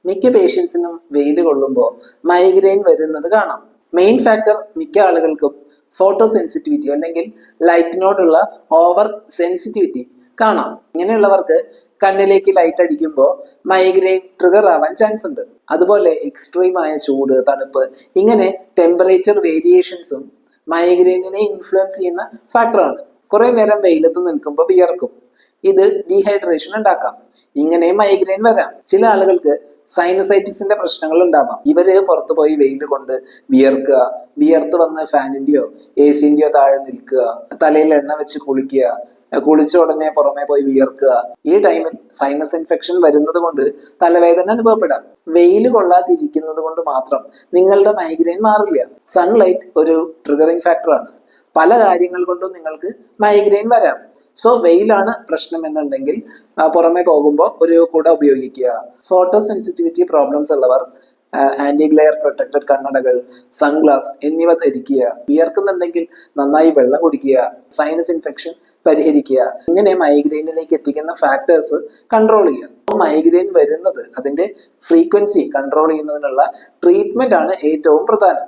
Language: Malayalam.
മിക്ക പേഷ്യൻസിനും വെയിൽ കൊള്ളുമ്പോൾ മൈഗ്രെയിൻ വരുന്നത് കാണാം. മെയിൻ ഫാക്ടർ മിക്ക ആളുകൾക്കും ഫോട്ടോ സെൻസിറ്റിവിറ്റി അല്ലെങ്കിൽ ലൈറ്റിനോടുള്ള ഓവർ സെൻസിറ്റിവിറ്റി കാണാം. ഇങ്ങനെയുള്ളവർക്ക് കണ്ണിലേക്ക് ലൈറ്റ് അടിക്കുമ്പോൾ മൈഗ്രെയിൻ ട്രിഗർ ആവാൻ ചാൻസ് ഉണ്ട്. അതുപോലെ എക്സ്ട്രീം ആയ ചൂട്, തണുപ്പ്, ഇങ്ങനെ ടെമ്പറേച്ചർ വേരിയേഷൻസും മൈഗ്രെയിനിനെ ഇൻഫ്ലുവൻസ് ചെയ്യുന്ന ഫാക്ടറാണ്. കുറെ നേരം വെയിലത്ത് നിൽക്കുമ്പോൾ വിയർക്കും. ഇത് ഡീഹൈഡ്രേഷൻ ഉണ്ടാക്കാം. ഇങ്ങനെ മൈഗ്രെയിൻ വരാം. ചില ആളുകൾക്ക് സൈനസൈറ്റിസിന്റെ പ്രശ്നങ്ങൾ ഉണ്ടാവാം. ഇവര് പുറത്തു പോയി വെയിൽ കൊണ്ട് വിയർക്കുക, വിയർത്ത് വന്ന് ഫാനിന്റെയോ AC-ന്റെയോ താഴെ നിൽക്കുക, തലയിൽ എണ്ണ വെച്ച് കുളിക്കുക, കുളിച്ച ഉടനെ പുറമെ പോയി വിയർക്കുക. ഈ ടൈമിൽ സൈനസ് ഇൻഫെക്ഷൻ വരുന്നത് കൊണ്ട് തലവേദന അനുഭവപ്പെടാം. വെയിൽ കൊള്ളാതിരിക്കുന്നത് കൊണ്ട് മാത്രം നിങ്ങളുടെ മൈഗ്രെയിൻ മാറില്ല. സൺലൈറ്റ് ഒരു ട്രിഗറിങ് ഫാക്ടറാണ്. പല കാര്യങ്ങൾ കൊണ്ടും നിങ്ങൾക്ക് മൈഗ്രെയിൻ വരാം. സോ വെയിലാണ് പ്രശ്നം എന്നുണ്ടെങ്കിൽ പുറമെ പോകുമ്പോൾ ഒരു കുട ഉപയോഗിക്കുക. ഫോട്ടോ സെൻസിറ്റിവിറ്റി പ്രോബ്ലംസ് ഉള്ളവർ ആന്റി ഗ്ലെയർ പ്രൊട്ടക്റ്റഡ് കണ്ണടകൾ, സൺഗ്ലാസ് എന്നിവ ധരിക്കുക. വിയർക്കുന്നുണ്ടെങ്കിൽ നന്നായി വെള്ളം കുടിക്കുക. സൈനസ് ഇൻഫെക്ഷൻ പരിഹരിക്കുക. ഇങ്ങനെ മൈഗ്രെയിനിലേക്ക് എത്തിക്കുന്ന ഫാക്ടേഴ്സ് കൺട്രോൾ ചെയ്യുക. മൈഗ്രെയിൻ വരുന്നത് അതിന്റെ ഫ്രീക്വൻസി കൺട്രോൾ ചെയ്യുന്നതിനുള്ള ട്രീറ്റ്മെന്റ് ആണ് ഏറ്റവും പ്രധാനം.